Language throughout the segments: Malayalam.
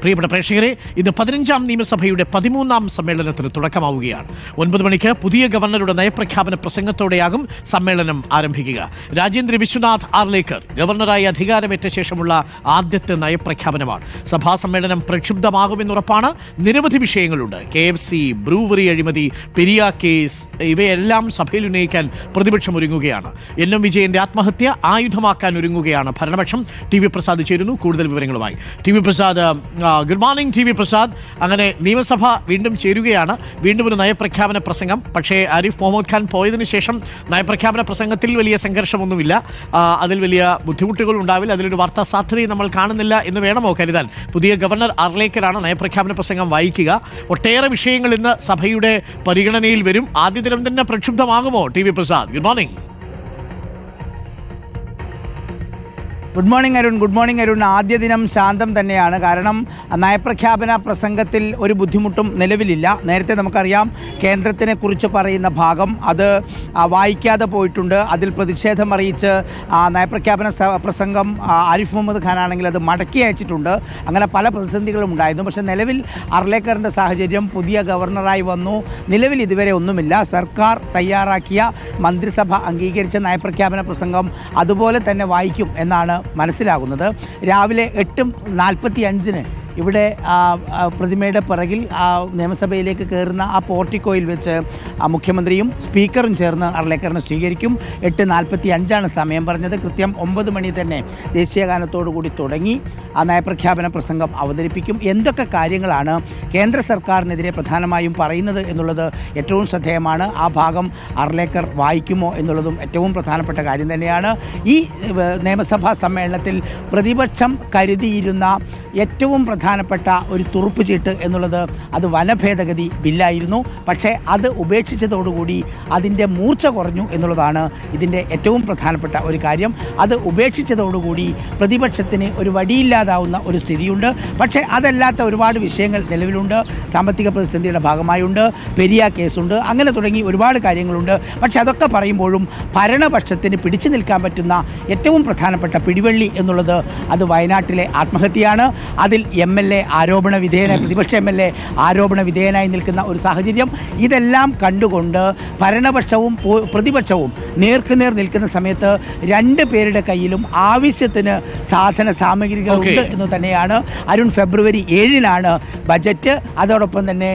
പ്രിയപ്പെട്ട പ്രേക്ഷകരെ, ഇന്ന് 15ാം നിയമസഭയുടെ 13ാം സമ്മേളനത്തിന് തുടക്കമാവുകയാണ്. 9 മണിക്ക് പുതിയ ഗവർണറുടെ നയപ്രഖ്യാപന പ്രസംഗത്തോടെയാകും സമ്മേളനം ആരംഭിക്കുക. രാജേന്ദ്ര വിശ്വനാഥ് ആർലേക്കർ ഗവർണറായി അധികാരമേറ്റ ശേഷമുള്ള ആദ്യത്തെ നയപ്രഖ്യാപനമാണ്. സഭാ സമ്മേളനം പ്രക്ഷുബ്ധമാകുമെന്നുറപ്പാണ്. നിരവധി വിഷയങ്ങളുണ്ട്. KFC, ബ്രൂവറി അഴിമതി, പെരിയ കേസ്, ഇവയെല്ലാം സഭയിൽ ഉന്നയിക്കാൻ പ്രതിപക്ഷം ഒരുങ്ങുകയാണ്. NM വിജയന്റെ ആത്മഹത്യ ആയുധമാക്കാൻ ഒരുങ്ങുകയാണ് ഭരണപക്ഷം. TV പ്രസാദ് ചേരുന്നു കൂടുതൽ വിവരങ്ങളുമായി. TV Prasad, good morning. TV Prasad, അങ്ങനെ നിയമസഭ വീണ്ടും ചേരുകയാണ്. വീണ്ടും ഒരു നയപ്രഖ്യാപന പ്രസംഗം. പക്ഷേ ആരിഫ് മുഹമ്മദ് ഖാൻ പോയതിനു ശേഷം നയപ്രഖ്യാപന പ്രസംഗത്തിൽ വലിയ സംഘർഷമൊന്നുമില്ല. അതിൽ വലിയ ബുദ്ധിമുട്ടുകൾ ഉണ്ടാവില്ല. അതിലൊരു വാർത്താ സാധ്യതയും നമ്മൾ കാണുന്നില്ല എന്ന് വേണമോ കരുതാൻ? പുതിയ ഗവർണർ ആർലേക്കറാണ് നയപ്രഖ്യാപന പ്രസംഗം വായിക്കുക. ഒട്ടേറെ വിഷയങ്ങൾ ഇന്ന് സഭയുടെ പരിഗണനയിൽ വരും. ആദ്യ ദിനം തന്നെ പ്രക്ഷുബ്ധമാകുമോ? TV Prasad, good morning. Good morning Arun. Good morning Arun. ആദ്യ ദിനം ശാന്തം തന്നെയാണ്. കാരണം നയപ്രഖ്യാപന പ്രസംഗത്തിൽ ഒരു ബുദ്ധിമുട്ടും നിലവിലില്ല. നേരത്തെ നമുക്കറിയാം കേന്ദ്രത്തിനെ കുറിച്ച് പറയുന്ന ഭാഗം അത് വായിക്കാതെ പോയിട്ടുണ്ട്. അതിൽ പ്രതിഷേധം അറിയിച്ച് നയപ്രഖ്യാപന പ്രസംഗം ആരിഫ് മുഹമ്മദ് ഖാൻ ആണെങ്കിൽ അത് മടക്കി അയച്ചിട്ടുണ്ട്. അങ്ങനെ പല പ്രതിസന്ധികളും ഉണ്ടായിരുന്നു. പക്ഷേ നിലവിൽ അർലേക്കറിൻ്റെ സാഹചര്യം, പുതിയ ഗവർണറായി വന്നു, നിലവിൽ ഇതുവരെ ഒന്നുമില്ല. സർക്കാർ തയ്യാറാക്കിയ മന്ത്രിസഭ അംഗീകരിച്ച നയപ്രഖ്യാപന പ്രസംഗം അതുപോലെ തന്നെ വായിക്കും എന്നാണ് മനസ്സിലാകുന്നത്. രാവിലെ 8:45 ഇവിടെ പ്രതിമയുടെ പിറകിൽ നിയമസഭയിലേക്ക് കയറുന്ന ആ പോർട്ടിക്കോയിൽ വെച്ച് മുഖ്യമന്ത്രിയും സ്പീക്കറും ചേർന്ന് അർലേക്കറിനെ സ്വീകരിക്കും. 8:45 സമയം പറഞ്ഞത്. കൃത്യം 9 മണി തന്നെ ദേശീയഗാനത്തോടു കൂടി തുടങ്ങി ആ നയപ്രഖ്യാപന പ്രസംഗം അവതരിപ്പിക്കും. എന്തൊക്കെ കാര്യങ്ങളാണ് കേന്ദ്ര സർക്കാരിനെതിരെ പ്രധാനമായും പറയുന്നത് എന്നുള്ളത് ഏറ്റവും ശ്രദ്ധേയമാണ്. ആ ഭാഗം അർലേക്കർ വായിക്കുമോ എന്നുള്ളതും ഏറ്റവും പ്രധാനപ്പെട്ട കാര്യം തന്നെയാണ്. ഈ നിയമസഭാ സമ്മേളനത്തിൽ പ്രതിപക്ഷം കരുതിയിരുന്ന ഏറ്റവും പ്രധാനപ്പെട്ട ഒരു തുറുപ്പുചീട്ട് എന്നുള്ളത് അത് വനഭേദഗതി ബില്ലായിരുന്നു. പക്ഷേ അത് ഉപേക്ഷിച്ചതോടുകൂടി അതിൻ്റെ മൂർച്ച കുറഞ്ഞു എന്നുള്ളതാണ് ഇതിൻ്റെ ഏറ്റവും പ്രധാനപ്പെട്ട ഒരു കാര്യം. അത് ഉപേക്ഷിച്ചതോടുകൂടി പ്രതിപക്ഷത്തിന് ഒരു വടിയില്ലാതാവുന്ന ഒരു സ്ഥിതിയുണ്ട്. പക്ഷേ അതല്ലാത്ത ഒരുപാട് വിഷയങ്ങൾ നിലവിലുണ്ട്. സാമ്പത്തിക പ്രതിസന്ധിയുടെ ഭാഗമായുണ്ട്, പെരിയ കേസുണ്ട്, അങ്ങനെ തുടങ്ങി ഒരുപാട് കാര്യങ്ങളുണ്ട്. പക്ഷേ അതൊക്കെ പറയുമ്പോഴും ഭരണപക്ഷത്തിന് പിടിച്ചു നിൽക്കാൻ പറ്റുന്ന ഏറ്റവും പ്രധാനപ്പെട്ട പിടിവള്ളി എന്നുള്ളത് അത് വയനാട്ടിലെ ആത്മഹത്യയാണ്. അതിൽ MLA ആരോപണ വിധേയനായി, പ്രതിപക്ഷ MLA ആരോപണ വിധേയനായി നിൽക്കുന്ന ഒരു സാഹചര്യം. ഇതെല്ലാം കണ്ടുകൊണ്ട് ഭരണപക്ഷവും പ്രതിപക്ഷവും നേർക്കുനേർ നിൽക്കുന്ന സമയത്ത് രണ്ട് പേരുടെ കയ്യിലും ആവശ്യത്തിന് സാധന സാമഗ്രികളുണ്ട് എന്ന് തന്നെയാണ് അരുൺ. ഫെബ്രുവരി 7-നാണ് ബജറ്റ്. അതോടൊപ്പം തന്നെ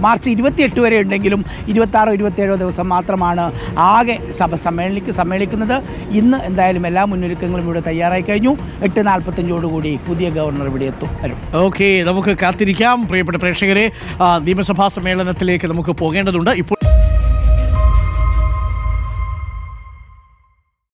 മാർച്ച് 28 വരെ ഉണ്ടെങ്കിലും 26 27 ദിവസം മാത്രമാണ് ആകെ സഭ സമ്മേളിക്കുന്നത്. ഇന്ന് എന്തായാലും എല്ലാ മുന്നൊരുക്കങ്ങളും ഇവിടെ തയ്യാറായി കഴിഞ്ഞു. 8:45 പുതിയ ഗവർണർ ഇവിടെ എത്തും. ഓക്കെ, നമുക്ക് കാത്തിരിക്കാം. പ്രിയപ്പെട്ട പ്രേക്ഷകരെ, നിയമസഭാ സമ്മേളനത്തിലേക്ക് നമുക്ക് പോകേണ്ടതുണ്ട് ഇപ്പോൾ.